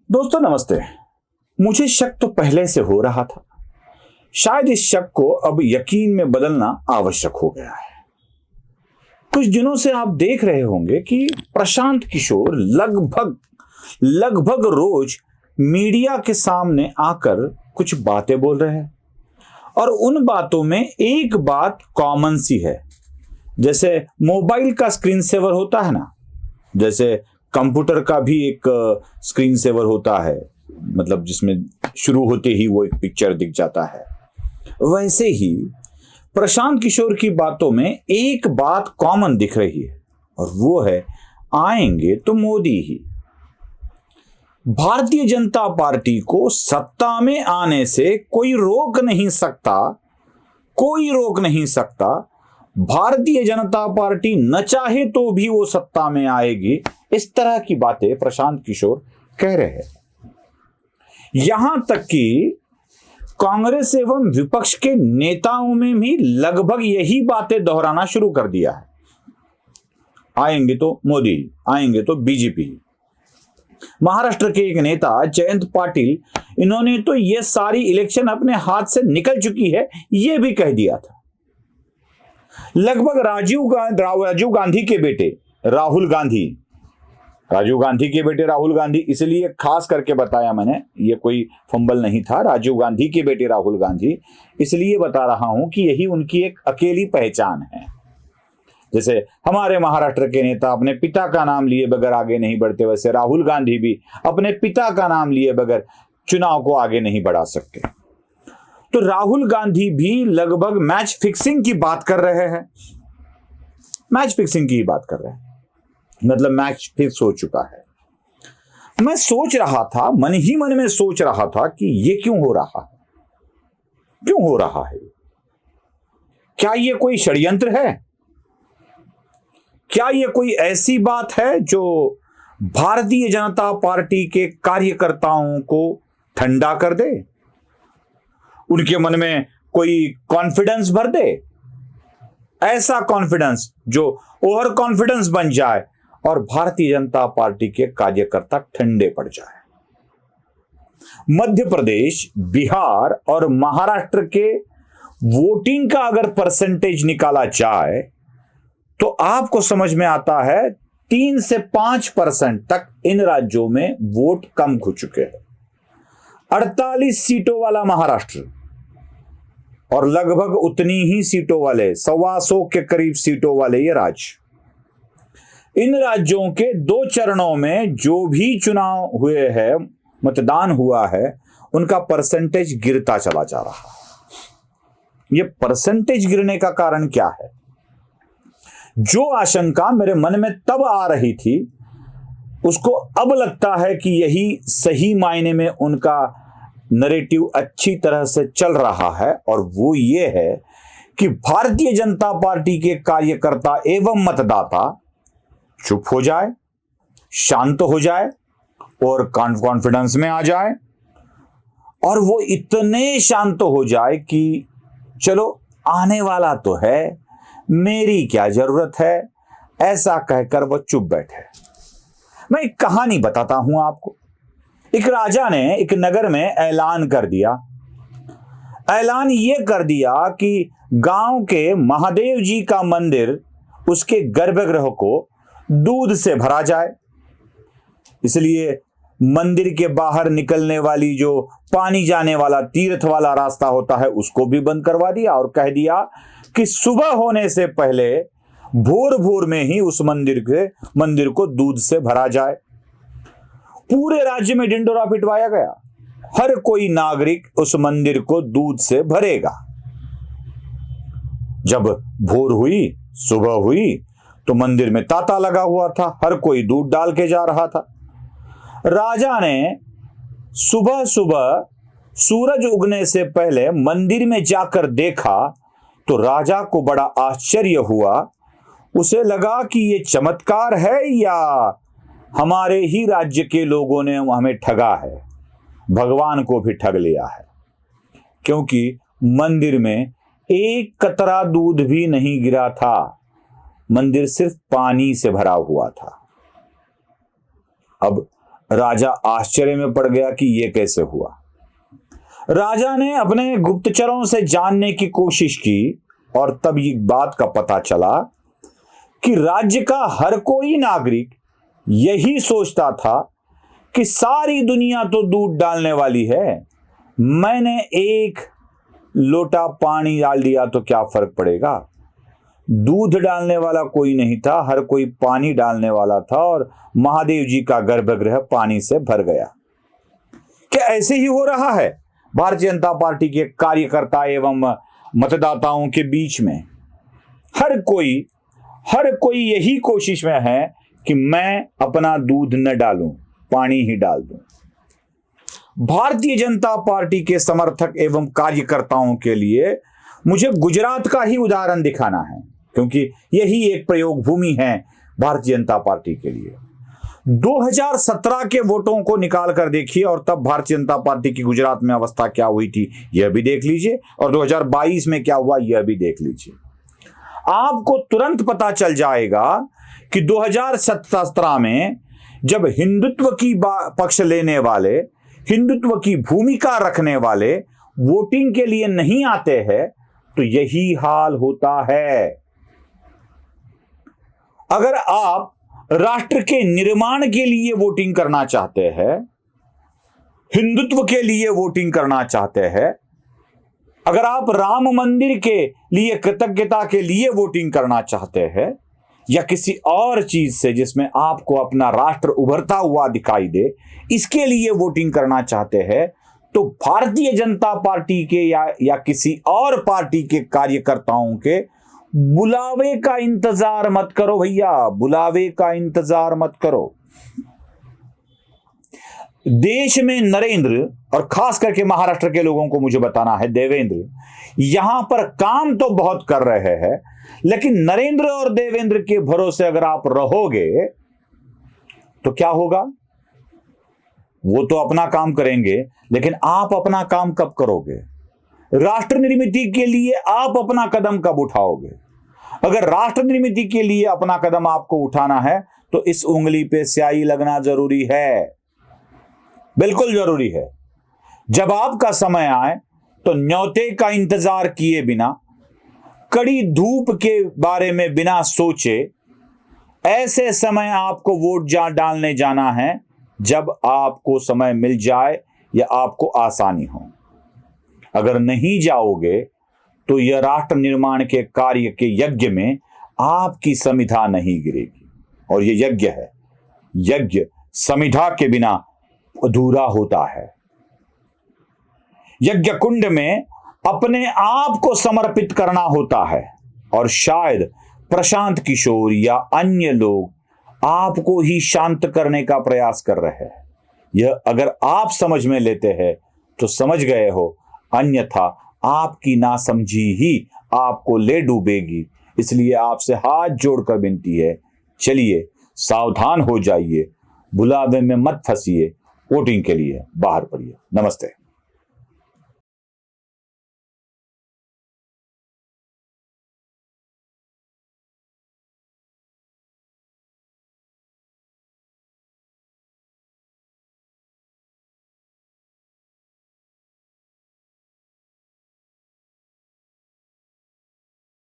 दोस्तों नमस्ते। मुझे शक तो पहले से हो रहा था, शायद इस शक को अब यकीन में बदलना आवश्यक हो गया है। कुछ दिनों से आप देख रहे होंगे कि प्रशांत किशोर लगभग रोज मीडिया के सामने आकर कुछ बातें बोल रहे हैं और उन बातों में एक बात कॉमन सी है। जैसे मोबाइल का स्क्रीन सेवर होता है ना, जैसे कंप्यूटर का भी एक स्क्रीन सेवर होता है, मतलब जिसमें शुरू होते ही वो एक पिक्चर दिख जाता है, वैसे ही प्रशांत किशोर की बातों में एक बात कॉमन दिख रही है और वो है आएंगे तो मोदी ही। भारतीय जनता पार्टी को सत्ता में आने से कोई रोक नहीं सकता। भारतीय जनता पार्टी न चाहे तो भी वो सत्ता में आएगी, इस तरह की बातें प्रशांत किशोर कह रहे हैं। यहां तक कि कांग्रेस एवं विपक्ष के नेताओं में भी लगभग यही बातें दोहराना शुरू कर दिया है। आएंगे तो मोदी, आएंगे तो बीजेपी। महाराष्ट्र के एक नेता जयंत पाटिल, इन्होंने तो ये सारी इलेक्शन अपने हाथ से निकल चुकी है, ये भी कह दिया था। लगभग राजीव गांधी के बेटे राहुल गांधी, इसलिए खास करके बताया मैंने, ये कोई फंबल नहीं था। राजीव गांधी के बेटे राहुल गांधी, इसलिए बता रहा हूं कि यही उनकी एक अकेली पहचान है। जैसे हमारे महाराष्ट्र के नेता अपने पिता का नाम लिए बगैर आगे नहीं बढ़ते, वैसे राहुल गांधी भी अपने पिता का नाम लिए बगैर चुनाव को आगे नहीं बढ़ा सकते। तो राहुल गांधी भी लगभग मैच फिक्सिंग की बात कर रहे हैं। मतलब मैच फिक्स हो चुका है। मैं सोच रहा था, मन ही मन में सोच रहा था कि ये क्यों हो रहा है। क्या ये कोई षड्यंत्र है? क्या ये कोई ऐसी बात है जो भारतीय जनता पार्टी के कार्यकर्ताओं को ठंडा कर दे, उनके मन में कोई कॉन्फिडेंस भर दे, ऐसा कॉन्फिडेंस जो ओवर कॉन्फिडेंस बन जाए और भारतीय जनता पार्टी के कार्यकर्ता ठंडे पड़ जाए। मध्य प्रदेश, बिहार और महाराष्ट्र के वोटिंग का अगर परसेंटेज निकाला जाए तो आपको समझ में आता है 3 से 5% तक इन राज्यों में वोट कम हो चुके हैं। 48 सीटों वाला महाराष्ट्र और लगभग उतनी ही सीटों वाले 125 के करीब सीटों वाले ये राज्य, इन राज्यों के 2 चरणों में जो भी चुनाव हुए हैं, मतदान हुआ है, उनका परसेंटेज गिरता चला जा रहा है। ये परसेंटेज गिरने का कारण क्या है? जो आशंका मेरे मन में तब आ रही थी, उसको अब लगता है कि यही सही मायने में उनका नैरेटिव अच्छी तरह से चल रहा है, और वो ये है कि भारतीय जनता पार्टी के कार्यकर्ता एवं मतदाता चुप हो जाए, शांत हो जाए और कॉन्फिडेंस में आ जाए, और वो इतने शांत हो जाए कि चलो आने वाला तो है, मेरी क्या जरूरत है, ऐसा कहकर वो चुप बैठे। मैं एक कहानी बताता हूं आपको। एक राजा ने एक नगर में ऐलान कर दिया कि गांव के महादेव जी का मंदिर, उसके गर्भगृह को दूध से भरा जाए। इसलिए मंदिर के बाहर निकलने वाली जो पानी जाने वाला तीर्थ वाला रास्ता होता है, उसको भी बंद करवा दिया और कह दिया कि सुबह होने से पहले भोर में ही उस मंदिर को दूध से भरा जाए। पूरे राज्य में ढिंढोरा पिटवाया गया, हर कोई नागरिक उस मंदिर को दूध से भरेगा। जब भोर हुई, सुबह हुई, तो मंदिर में तांता लगा हुआ था, हर कोई दूध डाल के जा रहा था। राजा ने सुबह सूरज उगने से पहले मंदिर में जाकर देखा तो राजा को बड़ा आश्चर्य हुआ। उसे लगा कि ये चमत्कार है या हमारे ही राज्य के लोगों ने हमें ठगा है, भगवान को भी ठग लिया है, क्योंकि मंदिर में एक कतरा दूध भी नहीं गिरा था, मंदिर सिर्फ पानी से भरा हुआ था। अब राजा आश्चर्य में पड़ गया कि यह कैसे हुआ। राजा ने अपने गुप्तचरों से जानने की कोशिश की और तब ये बात का पता चला कि राज्य का हर कोई नागरिक यही सोचता था कि सारी दुनिया तो दूध डालने वाली है, मैंने एक लोटा पानी डाल दिया तो क्या फर्क पड़ेगा। दूध डालने वाला कोई नहीं था, हर कोई पानी डालने वाला था और महादेव जी का गर्भगृह पानी से भर गया। क्या ऐसे ही हो रहा है भारतीय जनता पार्टी के कार्यकर्ता एवं मतदाताओं के बीच में? हर कोई यही कोशिश में है कि मैं अपना दूध न डालूं, पानी ही डाल दूं। भारतीय जनता पार्टी के समर्थक एवं कार्यकर्ताओं के लिए मुझे गुजरात का ही उदाहरण दिखाना है, क्योंकि यही एक प्रयोग भूमि है भारतीय जनता पार्टी के लिए। 2017 के वोटों को निकाल कर देखिए और तब भारतीय जनता पार्टी की गुजरात में अवस्था क्या हुई थी यह भी देख लीजिए, और 2022 में क्या हुआ यह भी देख लीजिए। आपको तुरंत पता चल जाएगा कि 2017 में जब हिंदुत्व की पक्ष लेने वाले, हिंदुत्व की भूमिका रखने वाले वोटिंग के लिए नहीं आते हैं तो यही हाल होता है। अगर आप राष्ट्र के निर्माण के लिए वोटिंग करना चाहते हैं, हिंदुत्व के लिए वोटिंग करना चाहते हैं, अगर आप राम मंदिर के लिए कृतज्ञता के लिए वोटिंग करना चाहते हैं या किसी और चीज से जिसमें आपको अपना राष्ट्र उभरता हुआ दिखाई दे, इसके लिए वोटिंग करना चाहते हैं, तो भारतीय जनता पार्टी के या किसी और पार्टी के कार्यकर्ताओं के बुलावे का इंतजार मत करो भैया, बुलावे का इंतजार मत करो। देश में नरेंद्र और खास करके महाराष्ट्र के लोगों को मुझे बताना है, देवेंद्र यहां पर काम तो बहुत कर रहे हैं, लेकिन नरेंद्र और देवेंद्र के भरोसे अगर आप रहोगे तो क्या होगा? वो तो अपना काम करेंगे, लेकिन आप अपना काम कब करोगे? राष्ट्र निर्मिति के लिए आप अपना कदम कब उठाओगे? अगर राष्ट्र निर्मिति के लिए अपना कदम आपको उठाना है तो इस उंगली पे स्याही लगना जरूरी है, बिल्कुल जरूरी है। जब आपका समय आए तो न्योते का इंतजार किए बिना, कड़ी धूप के बारे में बिना सोचे, ऐसे समय आपको वोट डालने जाना है जब आपको समय मिल जाए या आपको आसानी हो। अगर नहीं जाओगे तो यह राष्ट्र निर्माण के कार्य के यज्ञ में आपकी समिधा नहीं गिरेगी, और यह यज्ञ है, यज्ञ समिधा के बिना अधूरा होता है। यज्ञ कुंड में अपने आप को समर्पित करना होता है, और शायद प्रशांत किशोर या अन्य लोग आपको ही शांत करने का प्रयास कर रहे हैं। यह अगर आप समझ में लेते हैं तो समझ गए हो, अन्यथा आपकी नासमझी ही आपको ले डूबेगी। इसलिए आपसे हाथ जोड़कर विनती है, चलिए सावधान हो जाइए, बुलावे में मत फंसिए, वोटिंग के लिए बाहर पड़िए। नमस्ते।